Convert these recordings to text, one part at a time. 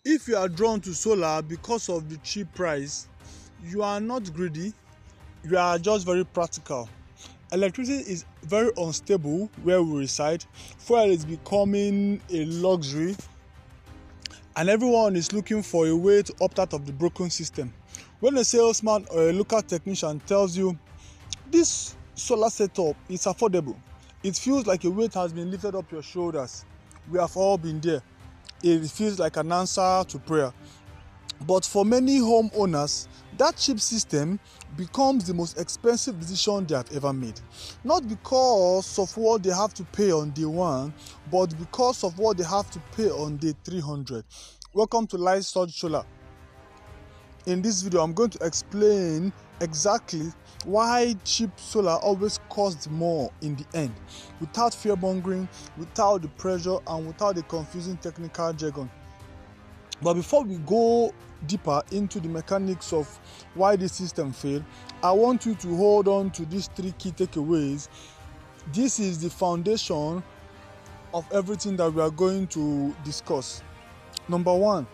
If you are drawn to solar because of the cheap price, you are not greedy, you are just very practical. Electricity is very unstable where we reside. Fuel is becoming a luxury, and everyone is looking for a way to opt out of the broken system. When a salesman or a local technician tells you this solar setup is affordable, it feels like a weight has been lifted up your shoulders. We have all been there. It feels like an answer to prayer. But for many homeowners, that cheap system becomes the most expensive decision they have ever made. Not because of what they have to pay on day one, but because of what they have to pay on day 300. Welcome to Light Surge Solar. In this video, I'm going to explain exactly why cheap solar always costs more in the end, without fear-mongering, without the pressure, and without the confusing technical jargon. But before we go deeper into the mechanics of why this system failed, I want you to hold on to these three key takeaways. This is the foundation of everything that we are going to discuss. Number one,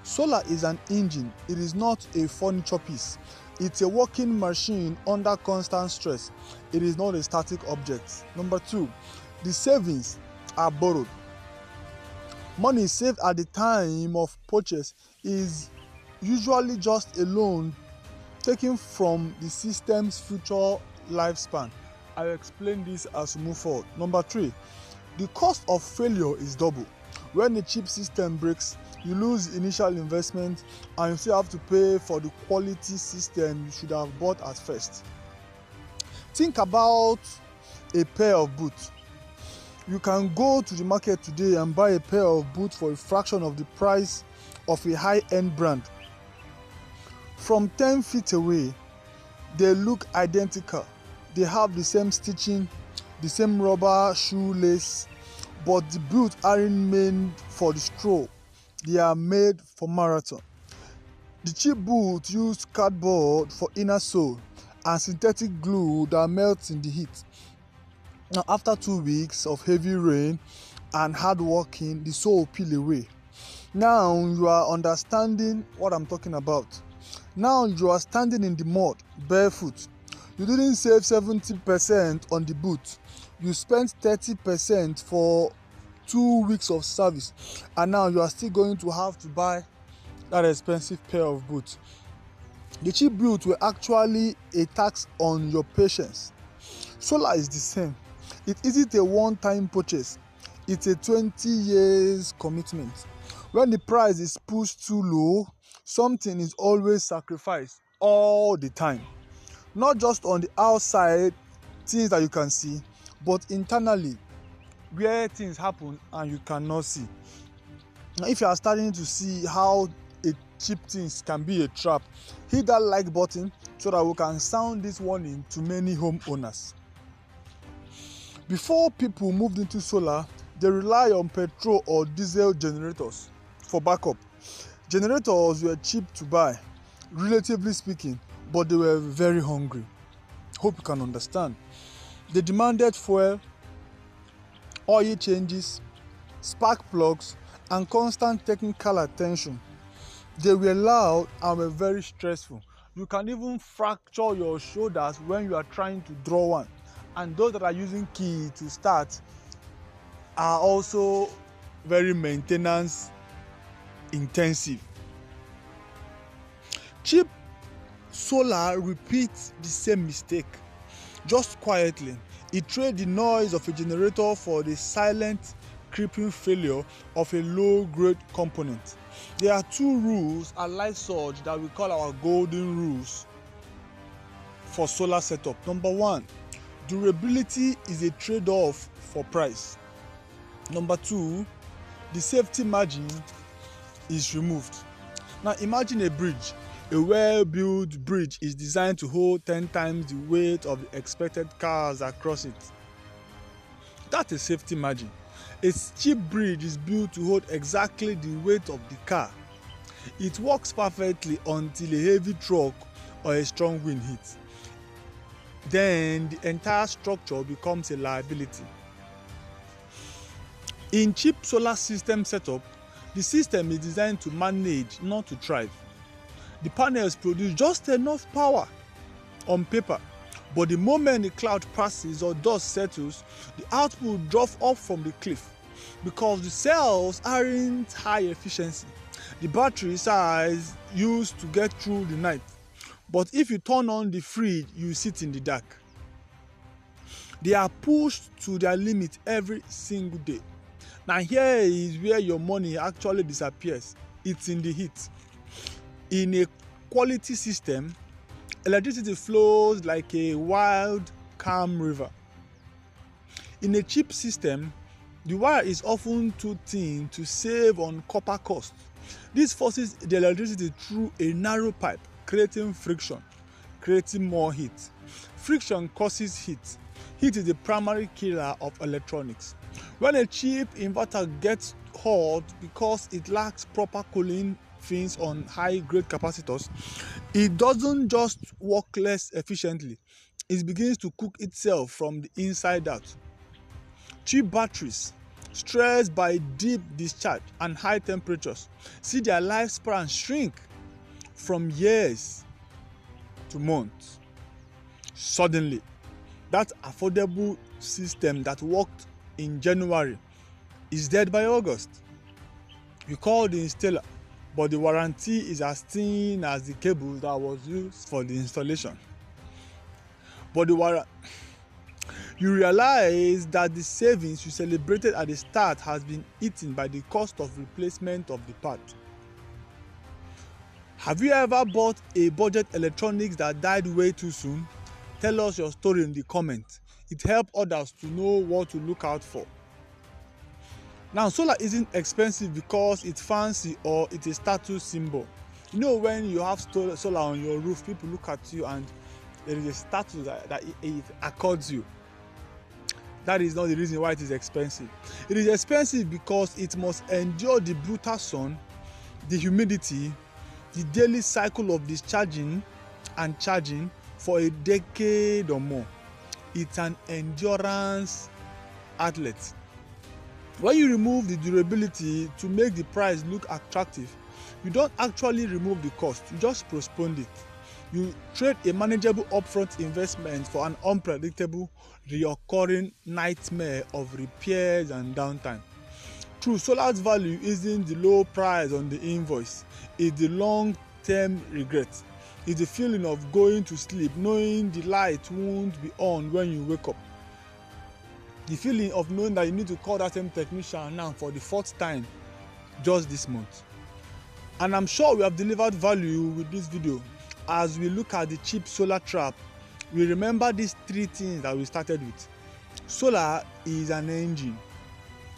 solar is an engine. It is not a furniture piece. It's a working machine under constant stress. It is not a static object. Number two, the savings are borrowed. Money saved at the time of purchase is usually just a loan taken from the system's future lifespan. I'll explain this as we move forward. Number three, the cost of failure is double. When the cheap system breaks, you lose initial investment and you still have to pay for the quality system you should have bought at first. Think about a pair of boots. You can go to the market today and buy a pair of boots for a fraction of the price of a high-end brand. From 10 feet away, they look identical. They have the same stitching, the same rubber shoelace, but the boots aren't made for the stroll. They are made for marathon. The cheap boots use cardboard for inner sole and synthetic glue that melts in the heat. Now, after 2 weeks of heavy rain and hard working, the sole will peel away. Now you are understanding what I'm talking about. Now you are standing in the mud, barefoot. You didn't save 70% on the boot. You spent 30% for 2 weeks of service, and now you are still going to have to buy that expensive pair of boots. The cheap boots were actually a tax on your patience. Solar is the same. It isn't a one-time purchase. It's a 20 years commitment. When the price is pushed too low, something is always sacrificed all the time. Not just on the outside, things that you can see, but internally, where things happen and you cannot see. Now, if you are starting to see how a cheap things can be a trap, hit that like button so that we can sound this warning to many homeowners. Before people moved into solar, they rely on petrol or diesel generators for backup. Generators were cheap to buy, relatively speaking, but they were very hungry. Hope you can understand. They demanded fuel, oil changes, spark plugs, and constant technical attention. They were loud and were very stressful. You can even fracture your shoulders when you are trying to draw one. And those that are using key to start are also very maintenance intensive. Cheap solar repeats the same mistake, just quietly. It trades the noise of a generator for the silent, creeping failure of a low-grade component. There are two rules at Light Surge that we call our golden rules for solar setup. Number one, durability is a trade-off for price. Number two, the safety margin is removed. Now imagine a bridge. A well-built bridge is designed to hold 10 times the weight of the expected cars across it. That's a safety margin. A cheap bridge is built to hold exactly the weight of the car. It works perfectly until a heavy truck or a strong wind hits. Then the entire structure becomes a liability. In cheap solar system setup, The system is designed to manage, not to thrive. The panels produce just enough power on paper, but the moment the cloud passes or dust settles, the output drops off from the cliff because the cells aren't high efficiency. The battery size used to get through the night, but if you turn on the fridge, you sit in the dark. They are pushed to their limit every single day. Now here is where your money actually disappears. It's in the heat. In a quality system, electricity flows like a wild, calm river. In a cheap system, the wire is often too thin to save on copper cost. This forces the electricity through a narrow pipe, creating friction, creating more heat. Friction causes heat. Heat is the primary killer of electronics. When a cheap inverter gets hot because it lacks proper cooling fins on high-grade capacitors, it doesn't just work less efficiently, it begins to cook itself from the inside out. Cheap batteries, stressed by deep discharge and high temperatures, see their lifespan shrink from years to months. Suddenly, that affordable system that worked in January is dead by August. You call the installer, but the warranty is as thin as the cable that was used for the installation. But you realize that the savings you celebrated at the start has been eaten by the cost of replacement of the part. Have you ever bought a budget electronics that died way too soon? Tell us your story in the comments. It helps others to know what to look out for. Now, solar isn't expensive because it's fancy or it's a status symbol. You know, when you have solar on your roof, people look at you and there is a status that it accords you. That is not the reason why it is expensive. It is expensive because it must endure the brutal sun, the humidity, the daily cycle of discharging and charging for a decade or more. It's an endurance athlete. When you remove the durability to make the price look attractive, you don't actually remove the cost, you just postpone it. You trade a manageable upfront investment for an unpredictable, recurring nightmare of repairs and downtime. True, solar's value isn't the low price on the invoice, it's the long-term regret. It's the feeling of going to sleep knowing the light won't be on when you wake up. The feeling of knowing that you need to call that same technician now for the fourth time just this month. And I'm sure we have delivered value with this video. As we look at the cheap solar trap, we remember these three things that we started with. Solar is an engine.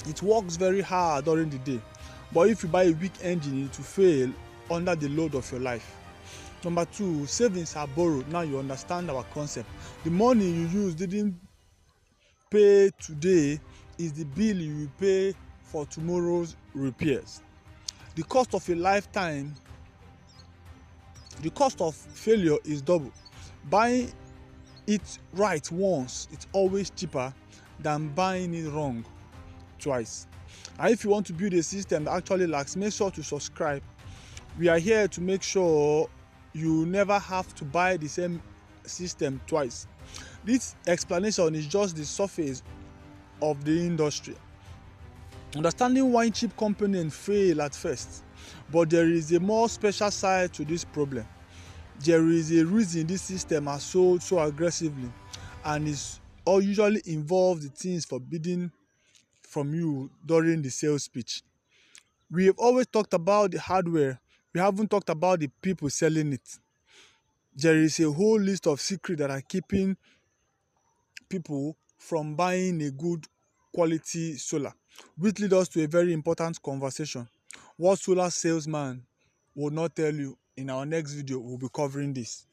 It works very hard during the day, but if you buy a weak engine, it will fail under the load of your life. Number two, savings are borrowed. Now you understand our concept. The money you use didn't pay today is the bill you will pay for tomorrow's repairs. The cost of a lifetime, the cost of failure is double. Buying it right once, it's always cheaper than buying it wrong twice. And if you want to build a system that actually lasts, make sure to subscribe. We are here to make sure you never have to buy the same system twice. This explanation is just the surface of the industry. Understanding why cheap components fail at first, but there is a more special side to this problem. There is a reason this system are sold so aggressively, and is all usually involve the things forbidden from you during the sales pitch. We have always talked about the hardware, we haven't talked about the people selling it. There is a whole list of secrets that are keeping people from buying a good quality solar, which leads us to a very important conversation. What solar salesman will not tell you. In our next video, we'll be covering this.